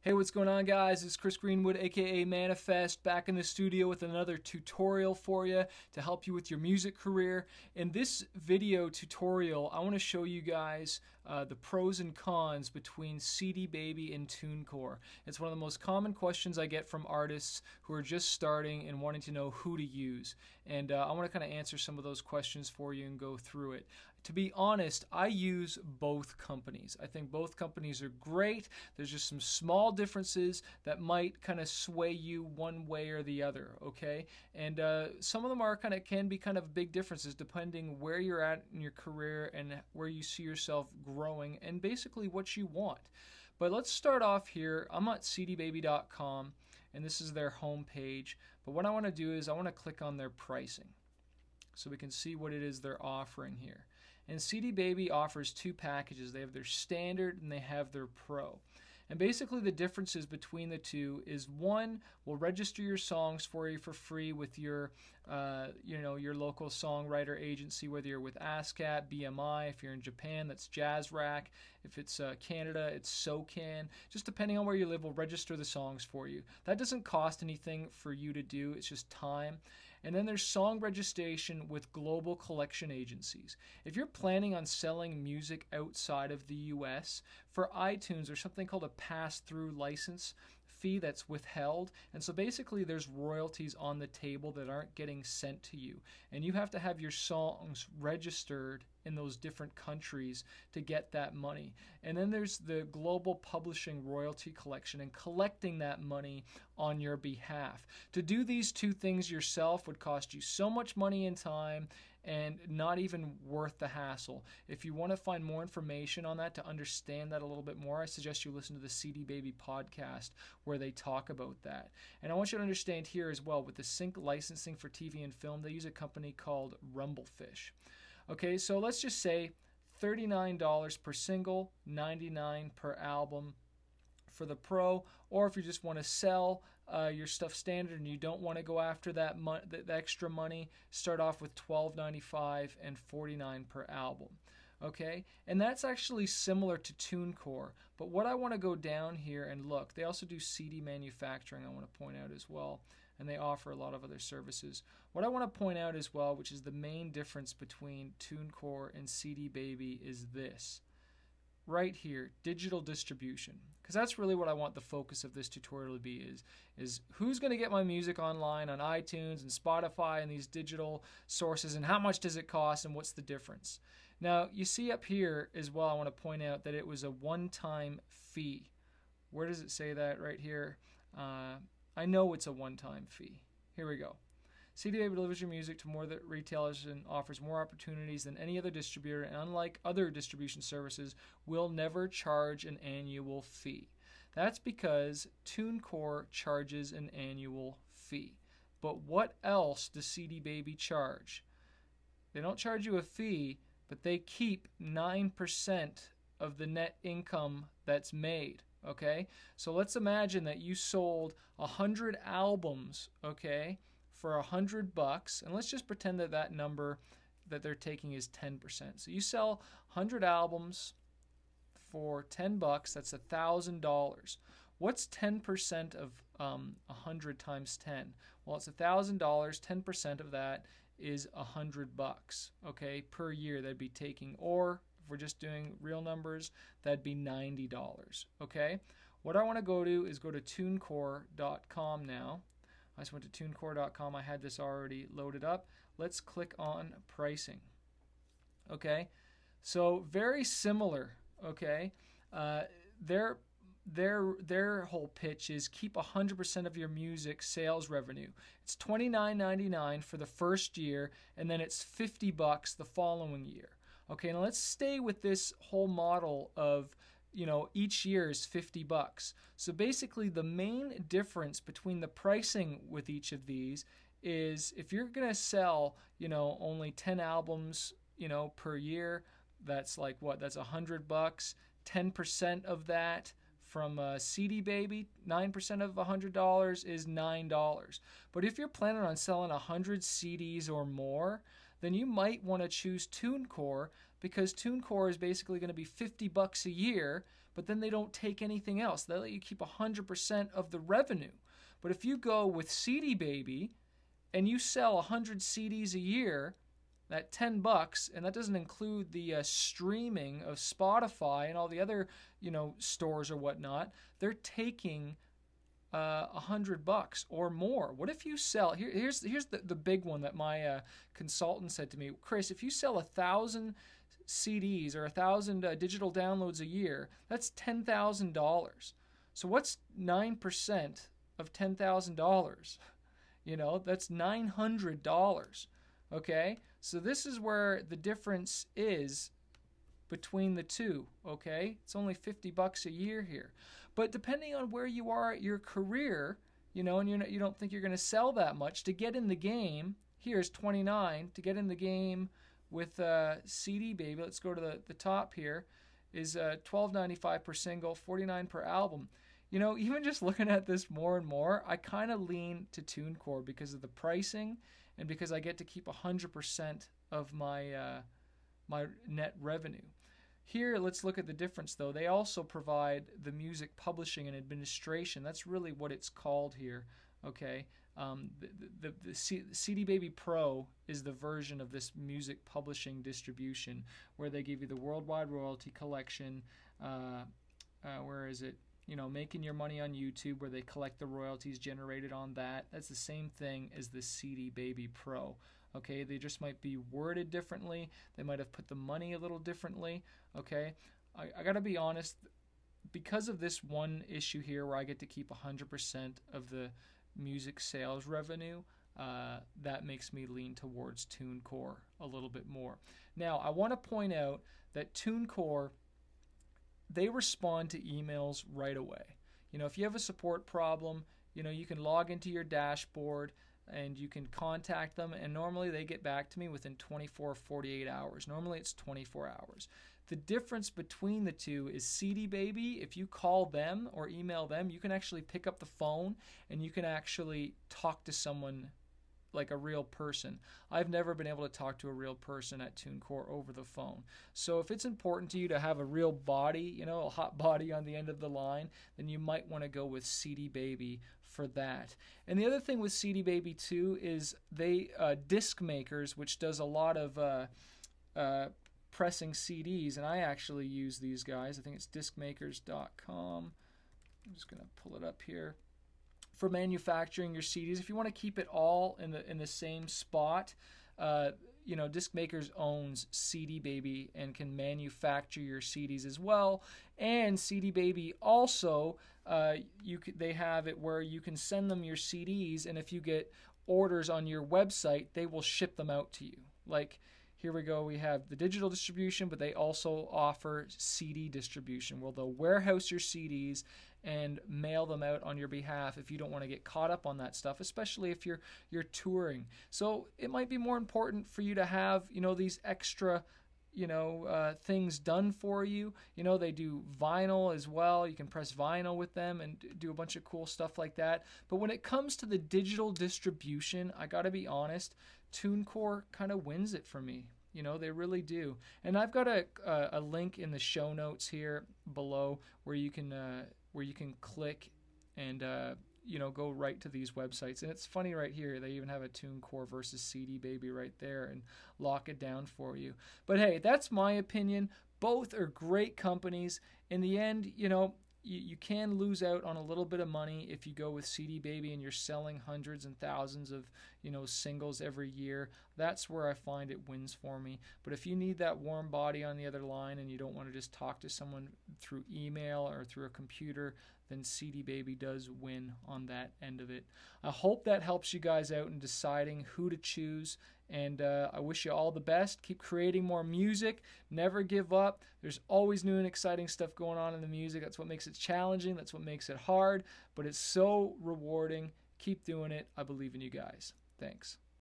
Hey, what's going on, guys? It's Chris Greenwood, aka Manifest, back in the studio with another tutorial for you to help you with your music career. In this video tutorial, I want to show you guys the pros and cons between CDBaby and TuneCore. It's one of the most common questions I get from artists who are just starting and wanting to know who to use. And I want to kind of answer some of those questions for you and go through it. To be honest, I use both companies. I think both companies are great. There's just some small differences that might kind of sway you one way or the other, okay? And some of them can be kind of big differences depending where you're at in your career and where you see yourself growing and basically what you want. But let's start off here. I'm at CDBaby.com and this is their home page. But what I want to do is I want to click on their pricing so we can see what it is they're offering here. And CDBaby offers two packages. They have their standard and they have their pro. And basically the differences between the two is one will register your songs for you for free with your your local songwriter agency, whether you're with ASCAP, BMI, if you're in Japan, that's JazzRack, if it's Canada, it's SoCan. Just depending on where you live, will register the songs for you. That doesn't cost anything for you to do, it's just time. And then there's song registration with global collection agencies. If you're planning on selling music outside of the US, for iTunes there's something called a pass-through license fee that's withheld, and so basically there's royalties on the table that aren't getting sent to you, and you have to have your songs registered in those different countries to get that money. And then there's the global publishing royalty collection and collecting that money on your behalf. To do these two things yourself would cost you so much money and time and not even worth the hassle. If you want to find more information on that, to understand that a little bit more, I suggest you listen to the CDBaby podcast where they talk about that. And I want you to understand here as well, with the sync licensing for TV and film, they use a company called Rumblefish. Okay, so let's just say $39 per single, $99 per album for the pro, or if you just want to sell your stuff standard and you don't want to go after that extra money, start off with $12.95 and $49 per album. Okay, and that's actually similar to TuneCore, but what I want to go down here and look, they also do CD manufacturing, I want to point out as well, and they offer a lot of other services. What I want to point out as well, which is the main difference between TuneCore and CDBaby, is this right here, digital distribution, because that's really what I want the focus of this tutorial to be, is who's going to get my music online on iTunes and Spotify and these digital sources, and how much does it cost and what's the difference. Now you see up here as well, I want to point out that it was a one-time fee. Where does it say that? Right here. I know it's a one-time fee. Here we go. CDBaby delivers your music to more retailers and offers more opportunities than any other distributor, and unlike other distribution services, will never charge an annual fee. That's because TuneCore charges an annual fee. But what else does CDBaby charge? They don't charge you a fee, but they keep 9% of the net income that's made. Okay, so let's imagine that you sold 100 albums, okay, for $100, and let's just pretend that that number that they're taking is 10%. So you sell 100 albums for $10, that's $1,000. What's 10% of 100 times 10? Well, it's $1,000. 10% of that is $100, okay, per year that'd be taking, or if we're just doing real numbers, that'd be $90, okay? What I want to go to is go to TuneCore.com now. I just went to TuneCore.com. I had this already loaded up. Let's click on pricing, okay? So very similar, okay? Their whole pitch is keep 100% of your music sales revenue. It's $29.99 for the first year, and then it's $50 the following year. Okay, now let's stay with this whole model of, each year is $50. So basically the main difference between the pricing with each of these is if you're going to sell, only 10 albums, per year, that's like what? That's $100. 10% of that from CDBaby, 9% of $100 is $9. But if you're planning on selling 100 CDs or more, then you might want to choose TuneCore, because TuneCore is basically going to be $50 a year, but then they don't take anything else. They let you keep 100% of the revenue. But if you go with CDBaby and you sell 100 CDs a year, that $10, and that doesn't include the streaming of Spotify and all the other, stores or whatnot, they're taking $100 or more. What if you sell? Here's the big one that my consultant said to me, Chris. If you sell 1,000 CDs or 1,000 digital downloads a year, that's $10,000. So what's 9% of $10,000? That's $900. Okay, so this is where the difference is between the two. Okay, it's only $50 a year here, but depending on where you are at your career, and you don't think you're going to sell that much to get in the game. Here's $29 to get in the game with CDBaby. Let's go to the top here. Is $12.95 per single, $49 per album. Even just looking at this more and more, I kind of lean to TuneCore because of the pricing and because I get to keep 100% of my my net revenue. Here, let's look at the difference, though. They also provide the music publishing and administration. That's really what it's called here. Okay, the CDBaby Pro is the version of this music publishing distribution where they give you the worldwide royalty collection. Where is it? Making your money on YouTube, where they collect the royalties generated on that. That's the same thing as the CDBaby Pro. Okay, they just might be worded differently. They might have put the money a little differently. Okay, I gotta be honest, because of this one issue here where I get to keep 100% of the music sales revenue, that makes me lean towards TuneCore a little bit more. Now, I want to point out that TuneCore, they respond to emails right away. If you have a support problem, you can log into your dashboard and you can contact them, and normally they get back to me within 24 or 48 hours. Normally it's 24 hours. The difference between the two is CDBaby, if you call them or email them, you can actually pick up the phone and you can actually talk to someone like a real person. I've never been able to talk to a real person at TuneCore over the phone. So if it's important to you to have a real body, a hot body on the end of the line, then you might want to go with CDBaby for that. And the other thing with CDBaby too is they disc makers, which does a lot of pressing CDs, and I actually use these guys. I think it's discmakers.com. I'm just going to pull it up here. For manufacturing your CDs, if you want to keep it all in the same spot, Disc Makers owns CDBaby and can manufacture your CDs as well. And CDBaby also, they have it where you can send them your CDs, and if you get orders on your website, they will ship them out to you. Like, here we go, we have the digital distribution, but they also offer CD distribution, where they'll warehouse your CDs and mail them out on your behalf if you don't want to get caught up on that stuff, especially if you're touring. So it might be more important for you to have, these extra, things done for you. They do vinyl as well. You can press vinyl with them and do a bunch of cool stuff like that. But when it comes to the digital distribution, I got to be honest, TuneCore kind of wins it for me. They really do. And I've got a link in the show notes here below where you can click and go right to these websites. And it's funny right here, they even have a TuneCore versus CDBaby right there and lock it down for you. But hey, that's my opinion. Both are great companies. In the end, you can lose out on a little bit of money if you go with CDBaby and you're selling hundreds and thousands of singles every year. That's where I find it wins for me. But if you need that warm body on the other line and you don't want to just talk to someone through email or through a computer, then CDBaby does win on that end of it. I hope that helps you guys out in deciding who to choose. And I wish you all the best. Keep creating more music. Never give up. There's always new and exciting stuff going on in the music. That's what makes it challenging. That's what makes it hard. But it's so rewarding. Keep doing it. I believe in you guys. Thanks.